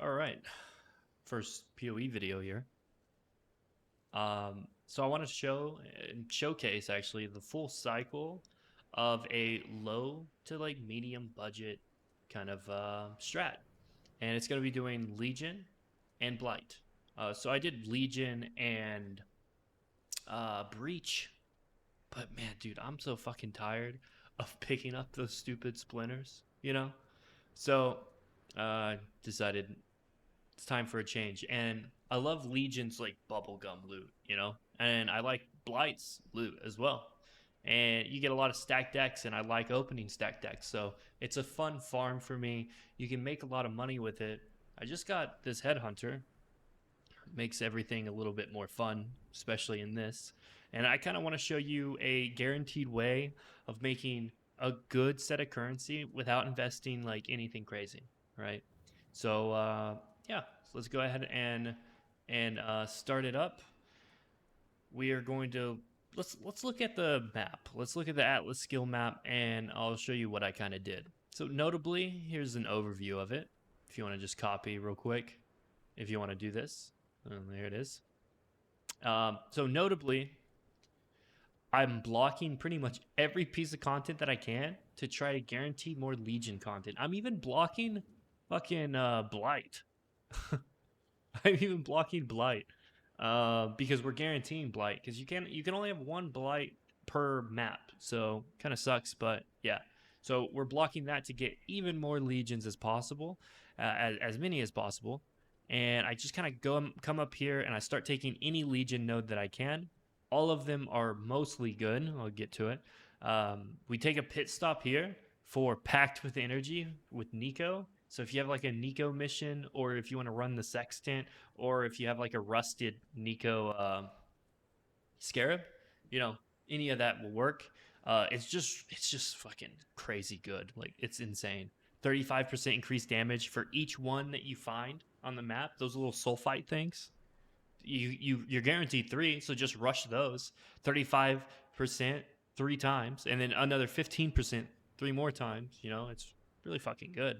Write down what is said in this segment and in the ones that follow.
All right, first PoE video here. So I want to show and showcase actually the full cycle of a low to like medium budget kind of strat, and it's going to be doing Legion and Blight. So I did Legion and Breach, but man, dude, I'm so fucking tired of picking up those stupid splinters, you know. So decided it's time for a change. And I love Legion's like bubblegum loot, you know? And I like Blight's loot as well. And you get a lot of stack decks, and I like opening stack decks. So it's a fun farm for me. You can make a lot of money with it. I just got this Headhunter. Makes everything a little bit more fun, especially in this. And I kind of want to show you a guaranteed way of making a good set of currency without investing like anything crazy, right? So yeah, so let's go ahead and start it up. We are going to let's look at the map. Let's look at the Atlas skill map, and I'll show you what I kind of did. So notably, here's an overview of it. If you want to just copy real quick, if you want to do this, there it is. So notably, I'm blocking pretty much every piece of content that I can to try to guarantee more Legion content. I'm even blocking fucking Blight. I'm even blocking Blight because we're guaranteeing Blight because you can only have one Blight per map, so kind of sucks. But yeah, so we're blocking that to get even more Legions as possible, as many as possible. And I just kind of come up here and I start taking any Legion node that I can. All of them are mostly good. I'll get to it. We take a pit stop here for Packed with Energy with Nico. So if you have like a Nico mission, or if you want to run the Sextant, or if you have like a rusted Nico Scarab, you know, any of that will work. It's just fucking crazy good. Like it's insane. 35% increased damage for each one that you find on the map. Those little sulfite things. You're guaranteed three, so just rush those. 35% three times, and then another 15% three more times. You know, it's really fucking good.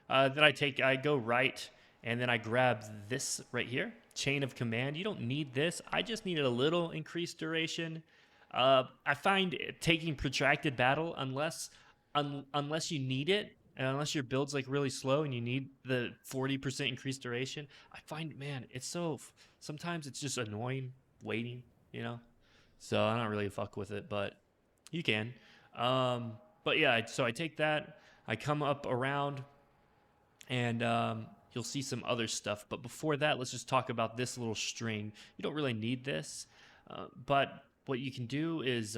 Then I go right, and then I grab this right here, Chain of Command. You don't need this. I just needed a little increased duration. I find taking Protracted Battle, unless you need it, and unless your build's like really slow and you need the 40% increased duration, I find, man, it's so sometimes it's just annoying waiting, you know. So I don't really fuck with it, but you can. Um, but yeah, so I take that, I come up around, and you'll see some other stuff. But before that, let's just talk about this little string. You don't really need this, but what you can do is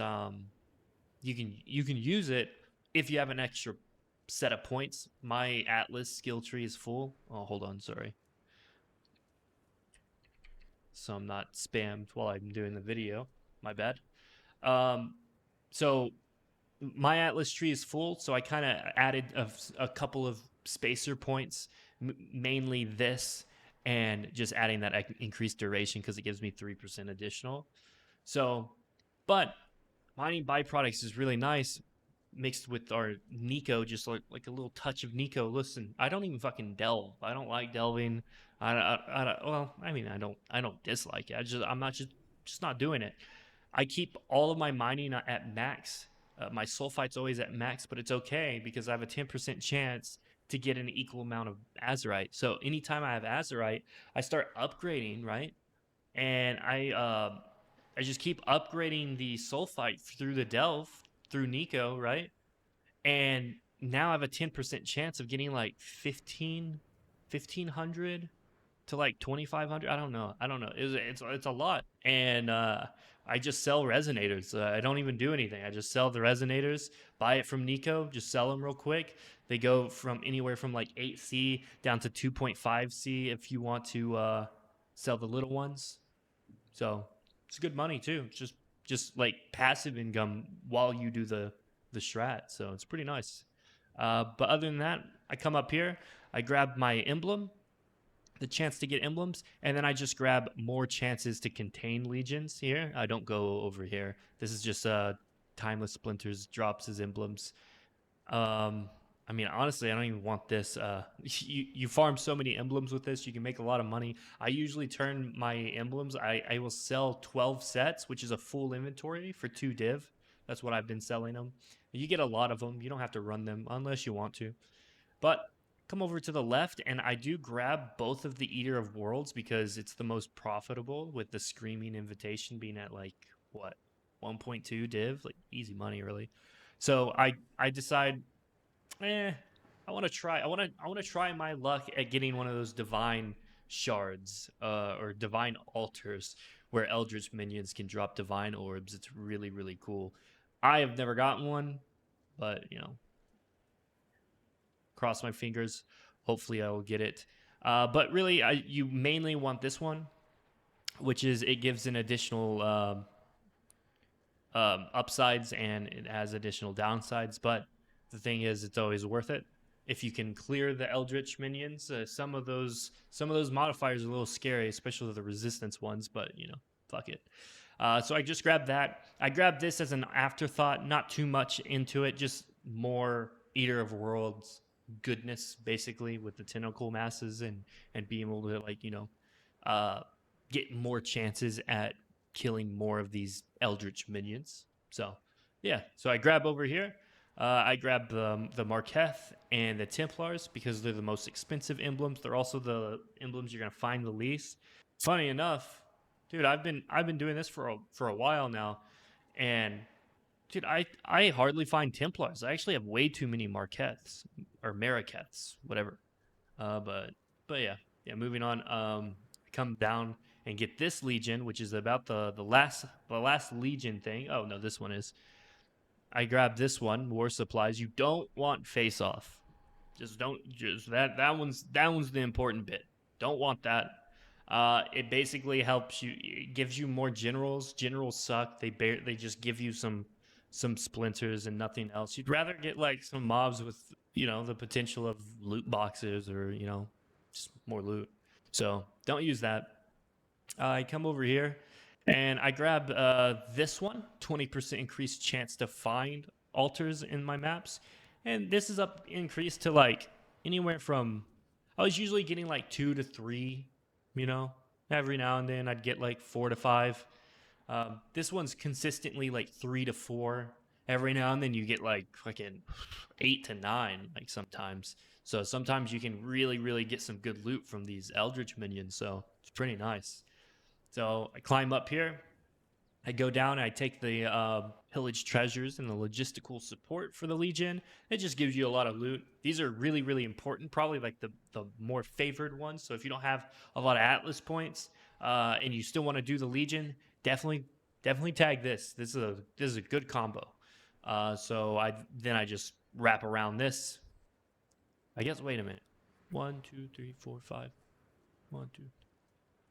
you can use it if you have an extra set of points. My Atlas skill tree is full. Oh, hold on, sorry. So I'm not spammed while I'm doing the video. My bad. Um, so my Atlas tree is full, so I kind of added a couple of spacer points, mainly this, and just adding that increased duration because it gives me 3% additional. So, but mining byproducts is really nice mixed with our Nico, just like a little touch of Nico. Listen, I don't even fucking delve. I don't like delving. Well, I mean, I don't dislike it. I'm not just not doing it. I keep all of my mining at max. My sulfite's always at max, but it's okay because I have a 10% chance to get an equal amount of azurite. So anytime I have azurite, I start upgrading, right? And I just keep upgrading the sulfite through the delve through Nico, right? And now I have a 10% chance of getting like 1500 to like 2500. I don't know. It's a lot. And I just sell resonators. I don't even do anything. I just sell the resonators, buy it from Nico, just sell them real quick. They go from anywhere from like 8C down to 2.5C if you want to sell the little ones. So it's good money too. It's just like passive income while you do the strat. So it's pretty nice. But other than that, I come up here, I grab my emblem, the chance to get emblems, and then I just grab more chances to contain legions here. I don't go over here. This is just Timeless Splinters drops his emblems. Um, I mean, honestly, I don't even want this. You farm so many emblems with this, you can make a lot of money. I usually turn my emblems. I will sell 12 sets, which is a full inventory for 2 div. That's what I've been selling them. You get a lot of them. You don't have to run them unless you want to. But come over to the left, and I do grab both of the Eater of Worlds because it's the most profitable, with the Screaming Invitation being at like what 1.2 div, like easy money really. So I decide, eh, I want to try. I want to try my luck at getting one of those divine shards, or divine altars, where Eldritch minions can drop divine orbs. It's really really cool. I have never gotten one, but cross my fingers. Hopefully, I will get it. But really, you mainly want this one, which is it gives an additional upsides and it has additional downsides. But the thing is, it's always worth it if you can clear the Eldritch minions. Some of those modifiers are a little scary, especially the resistance ones. But fuck it. So I just grabbed that. I grabbed this as an afterthought, not too much into it, just more Eater of Worlds goodness, basically, with the tentacle masses and being able to uh, get more chances at killing more of these Eldritch minions. So yeah, so I grab over here. I grab the Marketh and the Templars because they're the most expensive emblems. They're also the emblems you're gonna find the least. Funny enough, dude, I've been doing this for a while now, and dude, I hardly find Templars. I actually have way too many Markeths or Marakeths, whatever. But yeah. Moving on. Come down and get this Legion, which is about the last Legion thing. Oh no, this one is. I grab this one, War Supplies. You don't want Face Off. Just don't. Just that one's the important bit. Don't want that. It basically helps you. It gives you more generals. Generals suck. They just give you some splinters and nothing else. You'd rather get like some mobs with the potential of loot boxes, or just more loot. So don't use that. I come over here and I grab this one, 20% increased chance to find altars in my maps. And this is up increased to like anywhere from, I was usually getting like 2 to 3, you know, every now and then I'd get like 4 to 5. This one's consistently like 3 to 4. Every now and then you get like fucking 8 to 9, like sometimes. So sometimes you can really, really get some good loot from these Eldritch minions. So it's pretty nice. So I climb up here. I go down. I take the pillage treasures and the logistical support for the Legion. It just gives you a lot of loot. These are really, really important. Probably like the more favored ones. So if you don't have a lot of Atlas points and you still want to do the Legion, definitely tag this. This is a good combo. So I just wrap around this. I guess. Wait a minute. 1, 2, 3, 4, 5. 1, 2.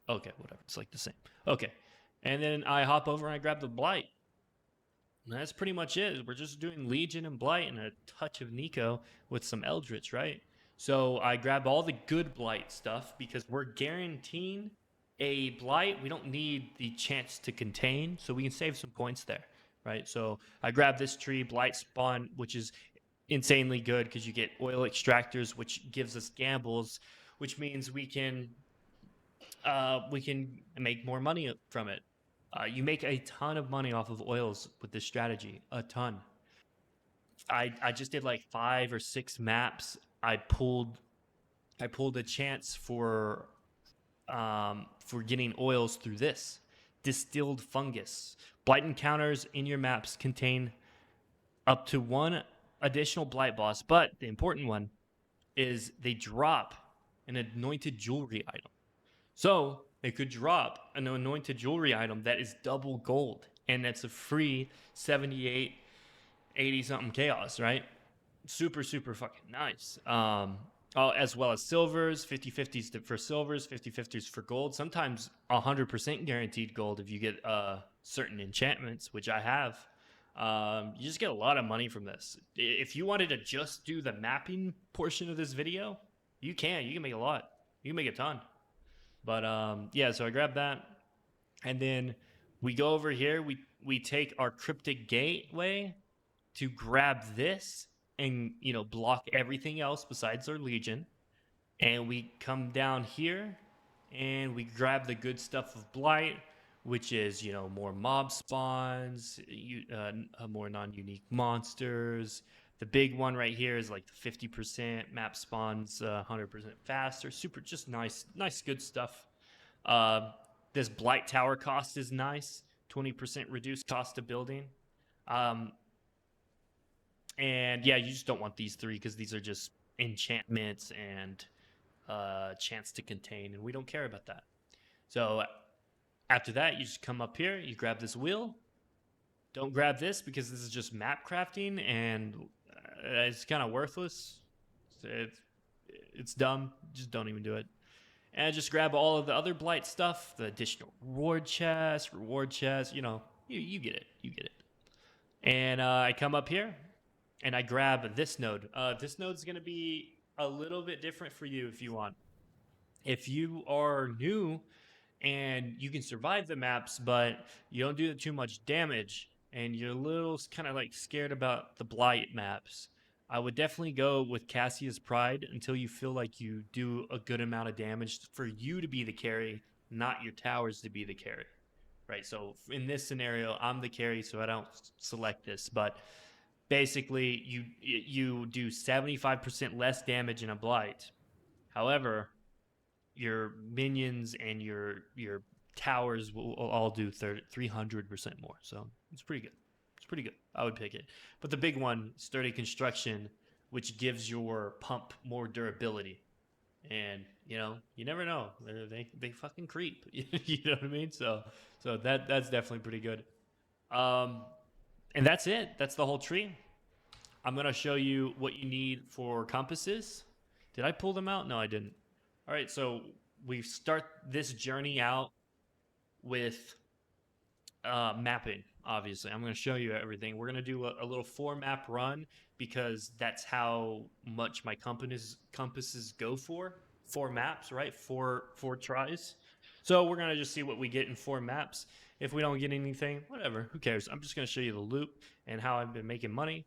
Okay, whatever. It's like the same. Okay, and then I hop over and I grab the Blight. And that's pretty much it. We're just doing Legion and Blight and a touch of Nico with some Eldritch, right? So I grab all the good Blight stuff because we're guaranteeing a Blight. We don't need the chance to contain, so we can save some points there, right? So I grab this tree, Blight Spawn, which is insanely good because you get oil extractors, which gives us gambles, which means we can make more money from it. You make a ton of money off of oils with this strategy, a ton. I just did like 5 or 6 maps. I pulled a chance for getting oils through this distilled fungus. Blight encounters in your maps contain up to 1 additional blight boss, but the important one is they drop an anointed jewelry item. So they could drop an anointed jewelry item that is double gold, and that's a free 78, 80 something chaos, right? Super, super fucking nice. As well as silvers, 50/50s for silvers, 50/50s for gold. Sometimes 100% guaranteed gold if you get certain enchantments, which I have. You just get a lot of money from this. If you wanted to just do the mapping portion of this video, you can. You can make a lot. You can make a ton. But yeah, so I grabbed that, and then we go over here. We take our cryptic gateway to grab this, and block everything else besides our Legion. And we come down here and we grab the good stuff of Blight, which is more mob spawns, more non-unique monsters. The big one right here is like the 50% map spawns 100% faster. Super, just nice, good stuff. Uh, this Blight tower cost is nice, 20% reduced cost of building. Um, and yeah, you just don't want these three because these are just enchantments and chance to contain, and we don't care about that. So after that, you just come up here, you grab this wheel. Don't grab this because this is just map crafting, and it's kind of worthless. It's dumb. Just don't even do it. And just grab all of the other Blight stuff, the additional reward chest. You get it. You get it. And I come up here, and I grab this node. This node is going to be a little bit different for you if you want. If you are new and you can survive the maps, but you don't do too much damage, and you're a little kind of like scared about the Blight maps, I would definitely go with Cassia's Pride until you feel like you do a good amount of damage for you to be the carry, not your towers to be the carry. Right? So in this scenario, I'm the carry, so I don't select this, but basically you do 75% less damage in a Blight. However, your minions and your towers will all do 300% more. So it's pretty good. It's pretty good. I would pick it. But the big one, sturdy construction, which gives your pump more durability. And you never know. They fucking creep. You know what I mean? So that's definitely pretty good. And that's it. That's the whole tree. I'm gonna show you what you need for compasses. Did I pull them out? No, I didn't. All right, so we start this journey out with mapping, obviously. I'm going to show you everything. We're going to do a little 4-map run because that's how much my compasses go for. 4 maps, right? Four tries. So we're going to just see what we get in 4 maps. If we don't get anything, whatever, who cares? I'm just going to show you the loop and how I've been making money.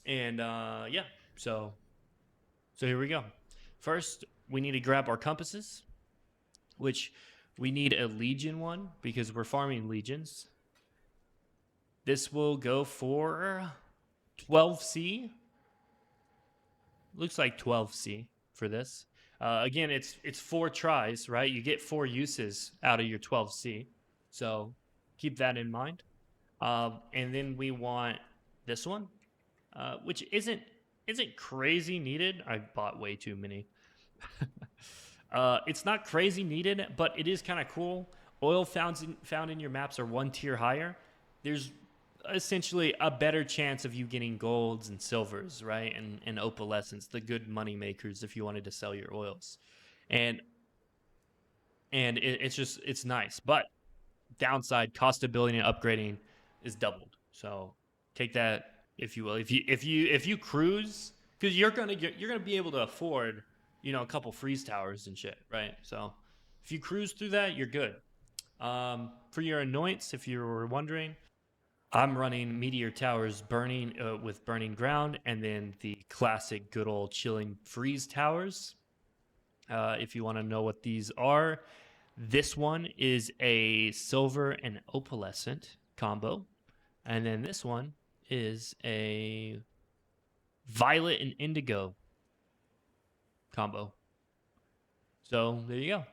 And yeah, so here we go. First, we need to grab our compasses, which we need a Legion one because we're farming Legions. This will go for 12C. Looks like 12C for this. Again, it's 4 tries, right? You get 4 uses out of your 12C. So keep that in mind. And then we want this one, which isn't crazy needed. I bought way too many. It's not crazy needed, but it is kind of cool. Oil found in your maps are 1 tier higher. There's essentially a better chance of you getting golds and silvers, right? And opalescence, the good money makers if you wanted to sell your oils. And it's nice. But downside, cost of building and upgrading is doubled. So take that if you will. If you cruise, because you're gonna be able to afford a couple freeze towers and shit, right? So if you cruise through that, you're good. For your annoyance, if you were wondering, I'm running Meteor Towers burning with Burning Ground, and then the classic good old chilling freeze towers. If you want to know what these are, this one is a silver and opalescent combo, and then this one is a violet and indigo combo. So there you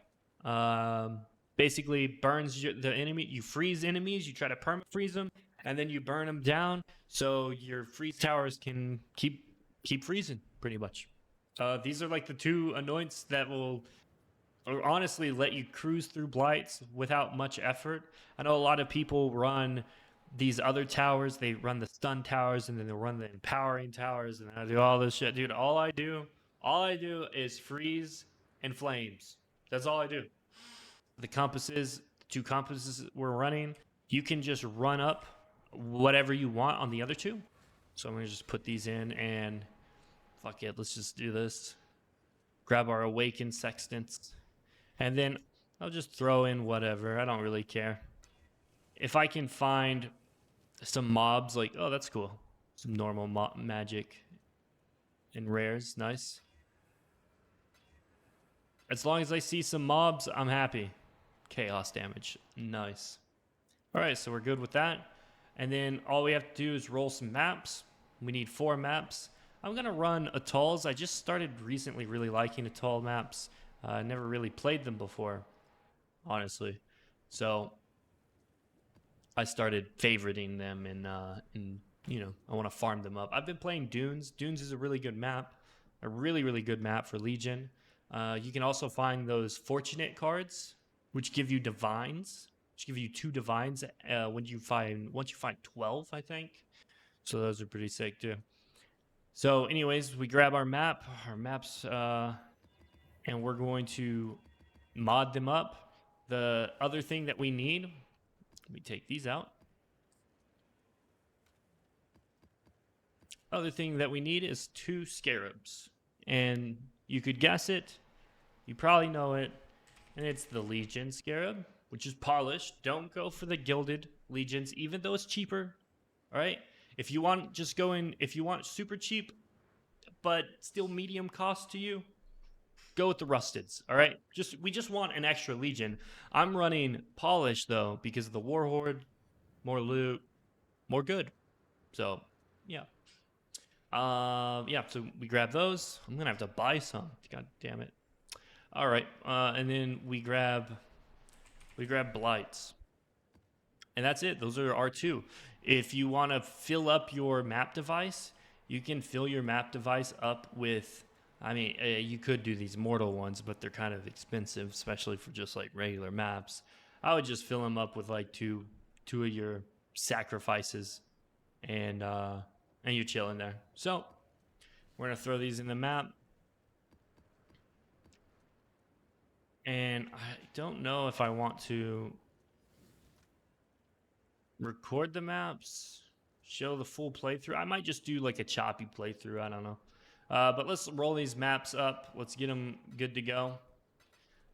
go. Basically burns the enemy. You freeze enemies. You try to perma freeze them, and then you burn them down. So your freeze towers can keep freezing pretty much. These are like the 2 annoyance that will honestly let you cruise through Blights without much effort. I know a lot of people run these other towers. They run the stun towers, and then they run the empowering towers, and I do all this shit, dude. All I do is freeze and flames. That's all I do. The 2 compasses we're running, you can just run up whatever you want on the other 2. So I'm going to just put these in, and fuck it, let's just do this. Grab our awakened sextants, and then I'll just throw in whatever. I don't really care. If I can find some mobs, like, oh, that's cool, some normal magic, and rares. Nice. As long as I see some mobs, I'm happy. Chaos damage. Nice. All right, so we're good with that. And then all we have to do is roll some maps. We need 4 maps. I'm going to run Atolls. I just started recently really liking Atoll maps. I never really played them before, honestly. So I started favoriting them and you know, I want to farm them up. I've been playing Dunes. Dunes is a really good map. A really, really good map for Legion. You can also find those Fortunate cards, which give you Divines. Which give you 2 Divines once you find 12, I think. So those are pretty sick too. So anyways, we grab our maps, and we're going to mod them up. The other thing that we need, let me take these out. Other thing that we need is 2 scarabs. And you could guess it. You probably know it. And it's the Legion scarab, which is polished. Don't go for the gilded Legions, even though it's cheaper. All right? If you want, just go in. If you want super cheap, but still medium cost to you, go with the rusteds. All right? We just want an extra Legion. I'm running polished though because of the Warhorde, more loot, more good. So yeah. Yeah, so we grab those. I'm gonna have to buy some. God damn it. All right, and then we grab Blights, and that's it. Those are R2. If you want to fill up your map device, you can fill your map device up with. I mean, you could do these mortal ones, but they're kind of expensive, especially for just like regular maps. I would just fill them up with like two of your sacrifices, and you're chilling there. So we're gonna throw these in the map. And I don't know if I want to record the maps, show the full playthrough. I might just do like a choppy playthrough. I don't know. But let's roll these maps up. Let's get them good to go.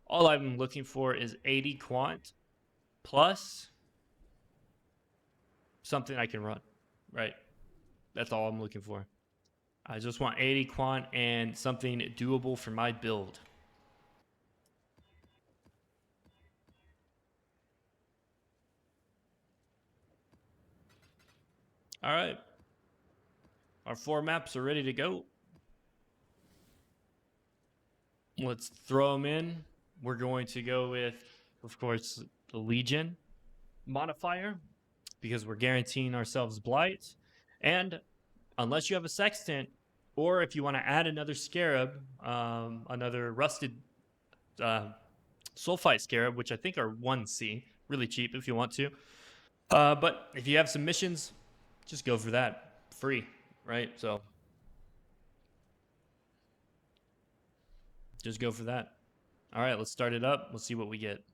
All I'm looking for is 80 quant plus something I can run, right? That's all I'm looking for. I just want 80 quant and something doable for my build. All right. Our 4 maps are ready to go. Let's throw them in. We're going to go with, of course, the Legion modifier because we're guaranteeing ourselves Blight. And unless you have a Sextant, or if you want to add another Scarab, another rusted Sulfite Scarab, which I think are 1C, really cheap if you want to. But if you have some missions, just go for that. Free, right? So just go for that. All right, let's start it up. Let's see what we get.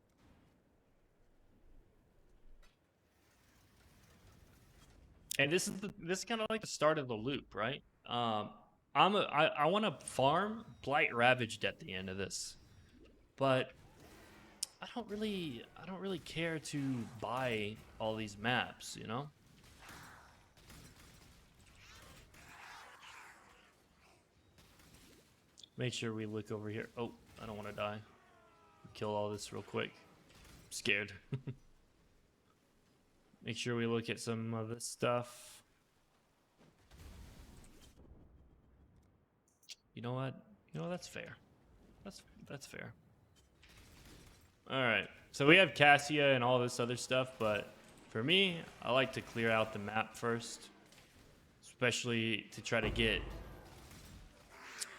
And this is kind of like the start of the loop, right? I want to farm Blight Ravaged at the end of this, but I don't really care to buy all these maps, you know. Make sure we look over here. Oh, I don't want to die. Kill all this real quick. I'm scared. Make sure we look at some of this stuff. You know what? You know, that's fair. That's fair. All right. So we have Cassia and all this other stuff, but for me, I like to clear out the map first, especially to try to get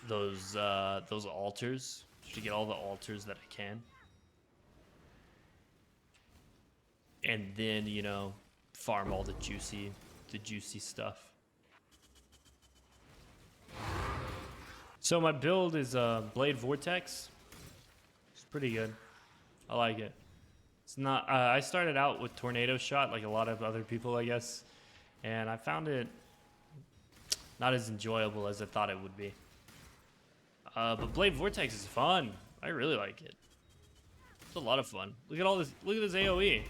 those altars, to get all the altars that I can. And then, you know, farm all the juicy stuff. So my build is Blade Vortex. It's pretty good. I like it. It's not. I started out with Tornado Shot, like a lot of other people, I guess, and I found it not as enjoyable as I thought it would be. But Blade Vortex is fun. I really like it. It's a lot of fun. Look at all this. Look at this AOE.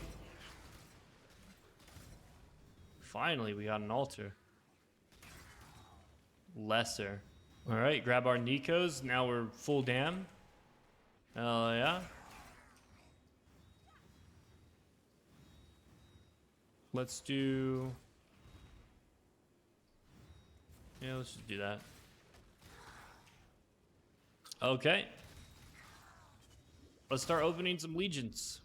Finally, we got an altar. Lesser. All right, grab our Nikos. Now we're full dam. Hell yeah. Let's do... Yeah, let's just do that. Okay. Let's start opening some legions.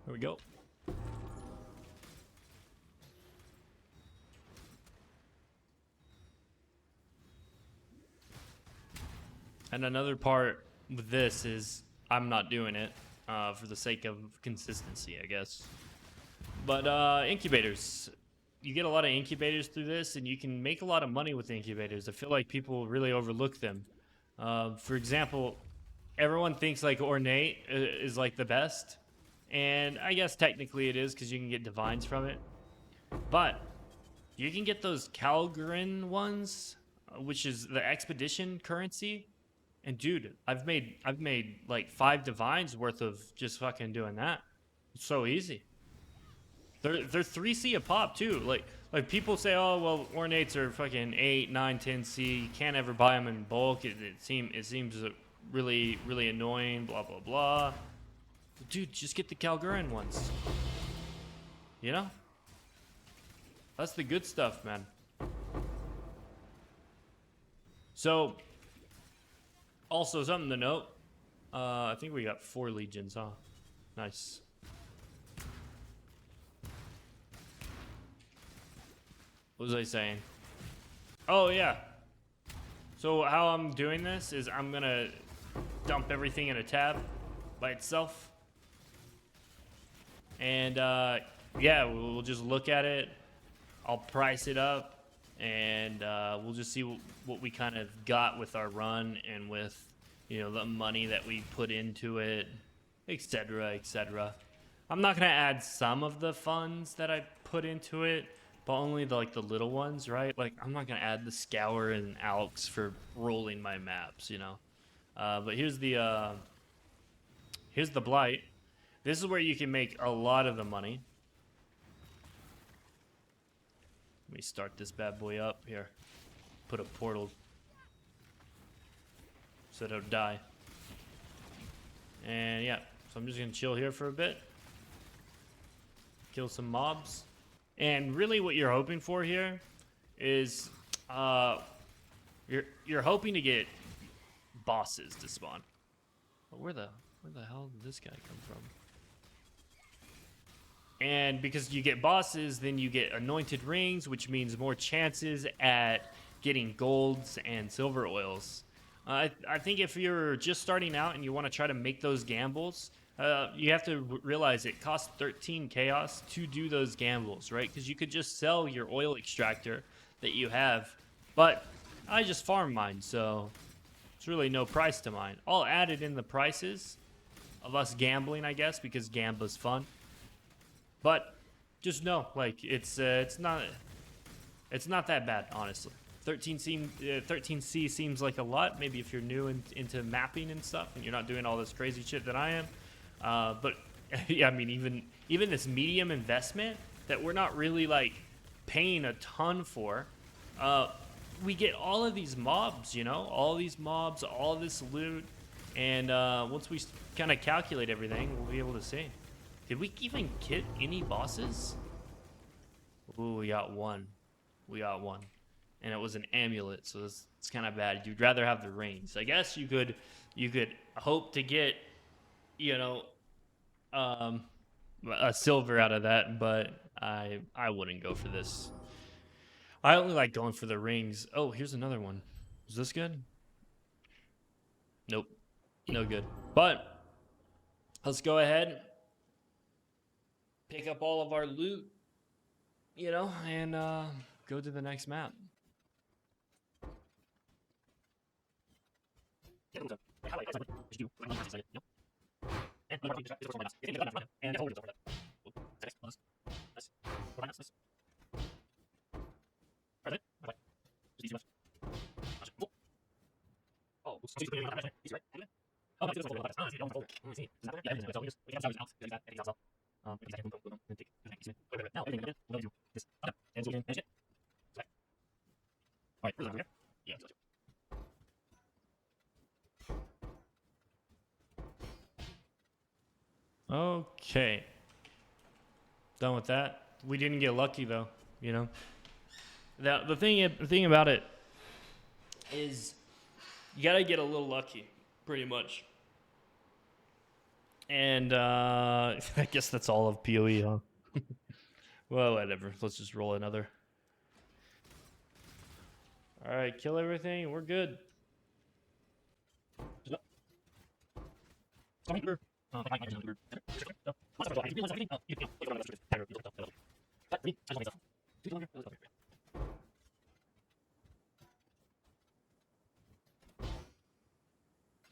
Here we go. And another part with this is I'm not doing it for the sake of consistency, I guess. But incubators. You get a lot of incubators through this, and you can make a lot of money with incubators. I feel like people really overlook them. For example, everyone thinks like Ornate is like the best. And I guess technically it is because you can get divines from it. But you can get those Calgren ones, which is the expedition currency. And dude, I've made like 5 divines worth of just fucking doing that. It's so easy. They're 3C a pop too. Like people say, oh well, ornates are fucking 8, 9, 10C. You can't ever buy them in bulk. It seems really annoying. Blah blah blah. Dude, just get the Calgarian ones. You know? That's the good stuff, man. So, also something to note. I think we got 4 legions, huh? Nice. What was I saying? Oh, yeah. So how I'm doing this is I'm gonna dump everything in a tab by itself. And yeah, we'll just look at it. I'll price it up, and we'll just see what we kind of got with our run and with, you know, the money that we put into it, etc., etc. I'm not gonna add some of the funds that I put into it, but only the little ones, right? Like I'm not gonna add the Scour and Alks for rolling my maps, you know. But here's the Blight. This is where you can make a lot of the money. Let me start this bad boy up here. Put a portal so it don't die. And yeah, so I'm just gonna chill here for a bit. Kill some mobs. And really what you're hoping for here is you're hoping to get bosses to spawn. But where the hell did this guy come from? And because you get bosses, then you get anointed rings, which means more chances at getting golds and silver oils. I think if you're just starting out and you want to try to make those gambles, you have to realize it costs 13 chaos to do those gambles, right? Because you could just sell your oil extractor that you have, but I just farm mine, so it's really no price to mine. I'll add it in the prices of us gambling, I guess, because gamble's fun. But just know, like, it's not that bad, honestly. 13C seems like a lot, maybe if you're new into mapping and stuff, and you're not doing all this crazy shit that I am. But yeah, I mean, even this medium investment that we're not really like paying a ton for, we get all of these mobs, you know, all these mobs, all this loot, and once we kind of calculate everything, we'll be able to see. Did we even get any bosses? Ooh, we got one. We got one. And it was an amulet, so it's kind of bad. You'd rather have the rings. I guess you could hope to get, you know, a silver out of that, but I wouldn't go for this. I only like going for the rings. Oh, here's another one. Is this good? Nope. No good. But let's go ahead. Pick up all of our loot, you know, and go to the next map. Okay. Done with that. We didn't get lucky though, you know. The thing about it is you gotta get a little lucky, pretty much. And I guess that's all of PoE, huh? Well, whatever. Let's just roll another. All right, kill everything. We're good.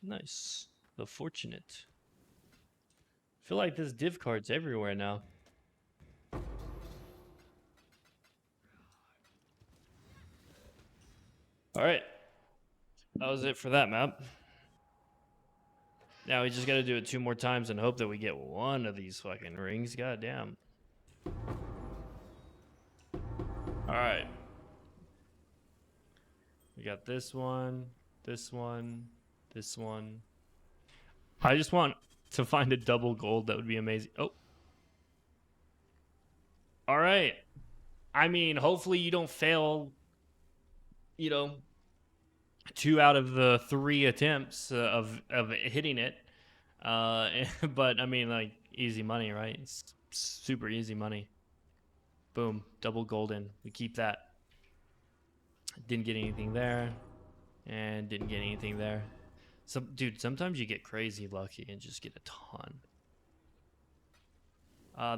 Nice. The Fortunate. I feel like this div card's everywhere now. All right. That was it for that map. Now we just got to do it 2 more times and hope that we get one of these fucking rings. God damn. All right. We got this one, this one, this one. I just want to find a double gold. That would be amazing. Oh. All right. I mean, hopefully you don't fail, you know, 2 out of the 3 attempts of hitting it. But I mean, like, easy money, right? It's super easy money. Boom, double golden. We keep that. Didn't get anything there, and didn't get anything there. Dude, sometimes you get crazy lucky and just get a ton.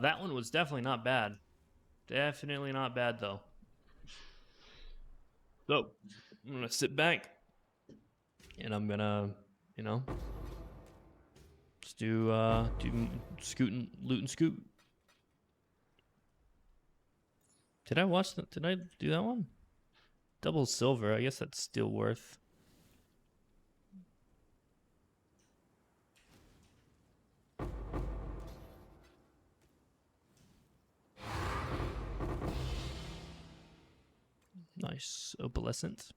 That one was definitely not bad. Definitely not bad though. So I'm gonna sit back, and I'm gonna, you know, just do loot and scoot. Did I watch that? Did I do that one? Double silver. I guess that's still worth. Nice. Opalescent.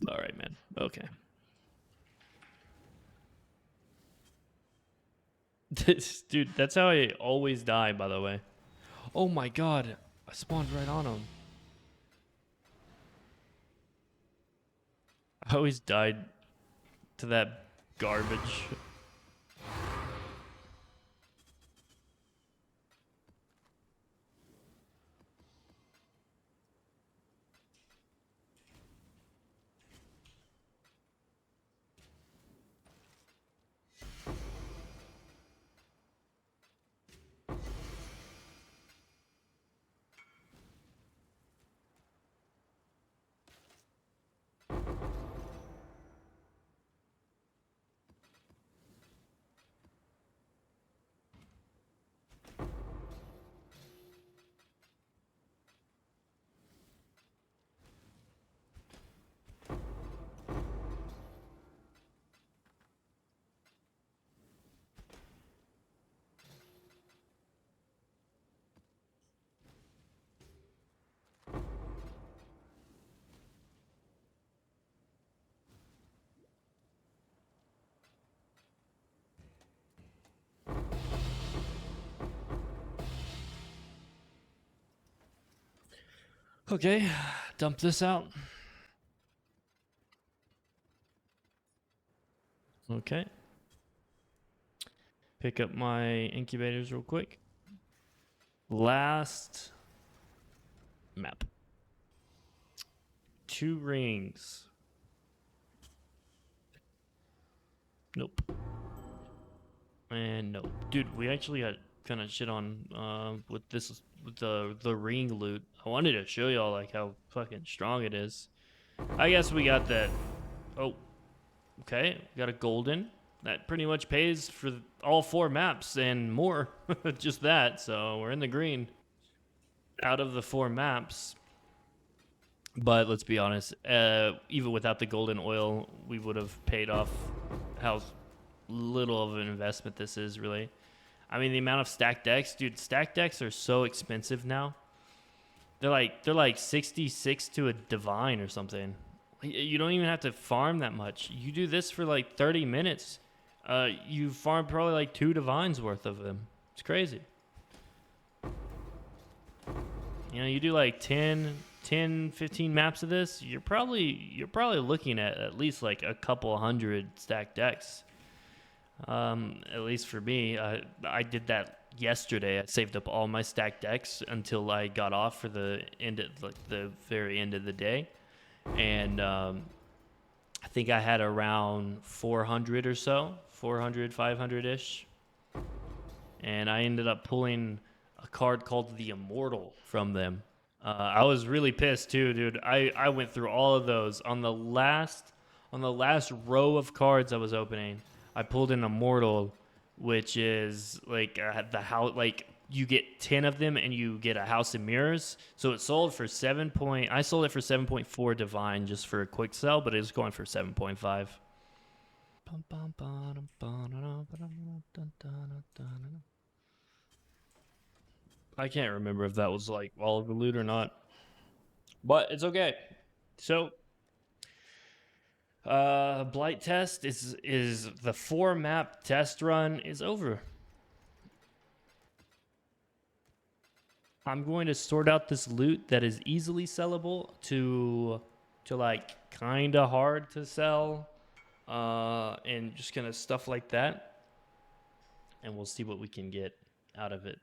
All right, man. Okay. Dude, that's how I always die, by the way. Oh my god. I spawned right on him. I always died to that garbage. Okay, dump this out. Okay. Pick up my incubators real quick. Last map. 2 rings. Nope. And nope. Dude, we actually got kind of shit on with this with the ring loot. I wanted to show y'all like how fucking strong it is. I guess we got that Oh, okay. We got a golden. That pretty much pays for all 4 maps and more. Just that. So we're in the green out of the 4 maps. But let's be honest, even without the golden oil, we would have paid off how little of an investment this is, really. I mean, the amount of stacked decks, dude. Stacked decks are so expensive now. They're like 66 to a divine or something. You don't even have to farm that much. You do this for like 30 minutes. You farm probably like 2 divines worth of them. It's crazy. You do like 15 maps of this. You're probably looking at least like a couple hundred stacked decks. At least for me, I did that yesterday. I saved up all my stacked decks until I got off for the end of like the very end of the day, and I think I had around 400 or so, 400, 500 ish, and I ended up pulling a card called the Immortal from them. I was really pissed too, dude. I went through all of those on the last row of cards I was opening. I pulled an Immortal, which is like the house. Like you get 10 of them, and you get a House of Mirrors. So it sold for 7 point. I sold it for 7.4 divine just for a quick sell, but it was going for 7.5. I can't remember if that was like all of the loot or not, but it's okay. So, Blight test is the 4 map test run is over. I'm going to sort out this loot that is easily sellable to like kind of hard to sell, and just kind of stuff like that, and we'll see what we can get out of it.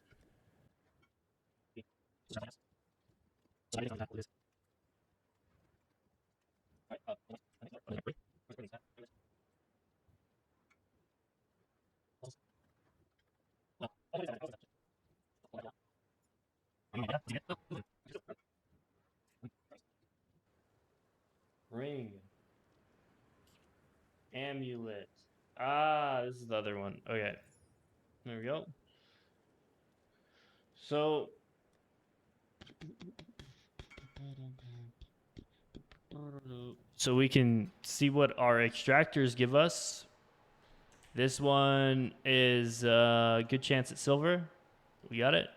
Ring, amulet. Ah, this is the other one. Okay, there we go. So we can see what our extractors give us. This one is a good chance at silver. We got it.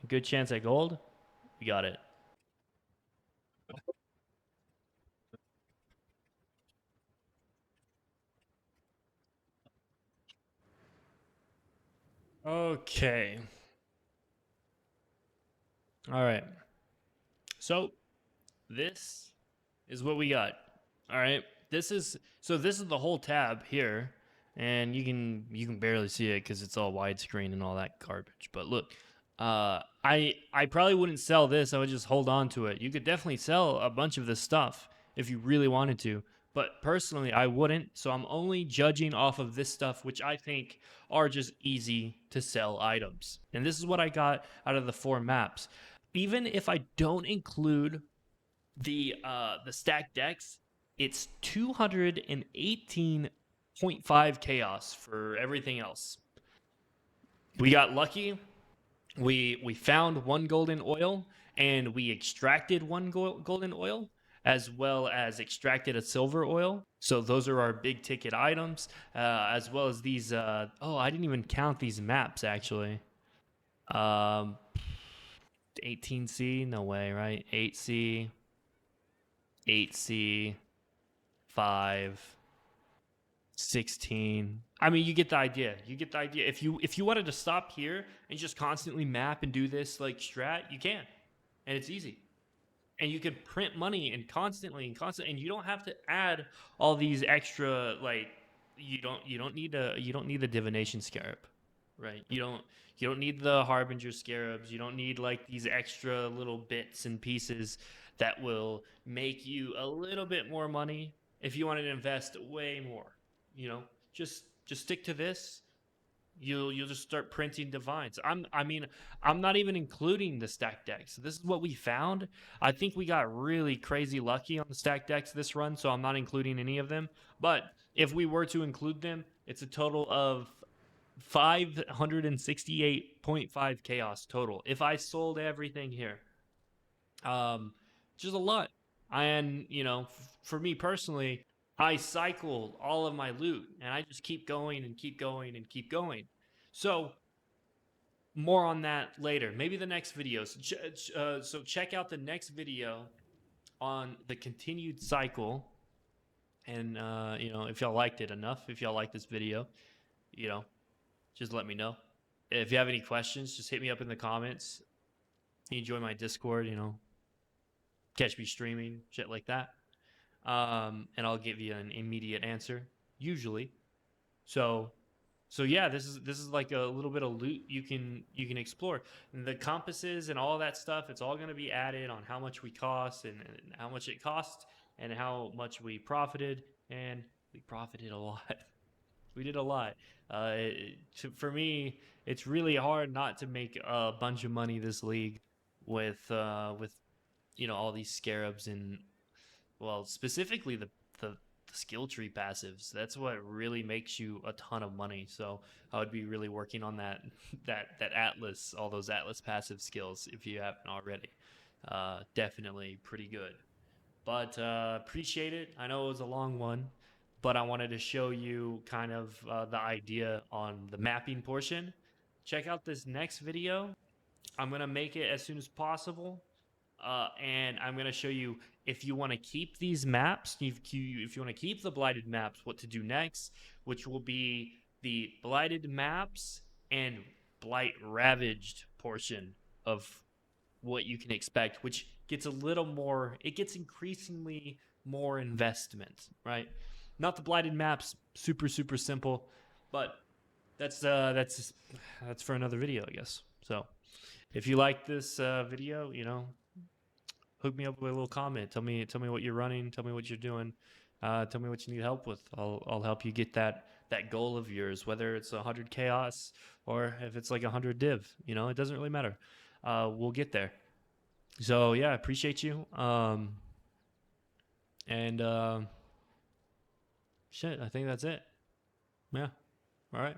A good chance at gold. We got it. Okay. All right. So this is what we got. All right. This is the whole tab here, and you can barely see it because it's all widescreen and all that garbage. But look, I probably wouldn't sell this. I would just hold on to it. You could definitely sell a bunch of this stuff if you really wanted to. But personally, I wouldn't. So I'm only judging off of this stuff, which I think are just easy to sell items. And this is what I got out of the 4 maps. Even if I don't include the stacked decks, it's 218.5 chaos for everything else. We got lucky. We found 1 golden oil, and we extracted 1 golden oil, as well as extracted a silver oil. So those are our big ticket items, as well as these. Oh, I didn't even count these maps actually. 18C, no way, right? 8C, 8C, 5, 16. I mean, you get the idea. You get the idea. If you wanted to stop here and just constantly map and do this like strat, you can, and it's easy. And you can print money and constantly, and you don't have to add all these extra like you don't need the divination scarab, right? You don't need the harbinger scarabs. You don't need like these extra little bits and pieces that will make you a little bit more money if you want to invest way more. You know, just stick to this. You'll just start printing divines. I'm not even including the stack decks. This is what we found. I think we got really crazy lucky on the stack decks this run, so I'm not including any of them. But if we were to include them, it's a total of 568.5 chaos total. If I sold everything here, just a lot. And for me personally, I cycle all of my loot, and I just keep going and keep going and keep going. So more on that later. Maybe the next video. So check out the next video on the continued cycle. And if y'all liked it enough, if y'all like this video, just let me know. If you have any questions, just hit me up in the comments. You join my Discord, catch me streaming, shit like that. And I'll give you an immediate answer, usually. So yeah, this is like a little bit of loot you can explore. And the compasses and all that stuff, it's all going to be added on how much we cost and how much it cost and how much we profited, and we profited a lot. We did a lot. For me, it's really hard not to make a bunch of money this league with all these scarabs and, well, specifically the skill tree passives. That's what really makes you a ton of money. So I would be really working on that that Atlas, all those Atlas passive skills if you haven't already. Definitely pretty good. But appreciate it. I know it was a long one, but I wanted to show you kind of the idea on the mapping portion. Check out this next video. I'm going to make it as soon as possible. And I'm going to show you, if you want to keep these maps, if you want to keep the blighted maps, what to do next, which will be the blighted maps and blight ravaged portion of what you can expect, which gets a little more, it gets increasingly more investment, right? Not the blighted maps, super simple, but that's for another video, I guess. So if you like this video, hook me up with a little comment. Tell me what you're running. Tell me what you're doing. Tell me what you need help with. I'll help you get that goal of yours, whether it's 100 chaos or if it's like 100 div. It doesn't really matter. We'll get there. So yeah, appreciate you. And shit, I think that's it. Yeah. All right.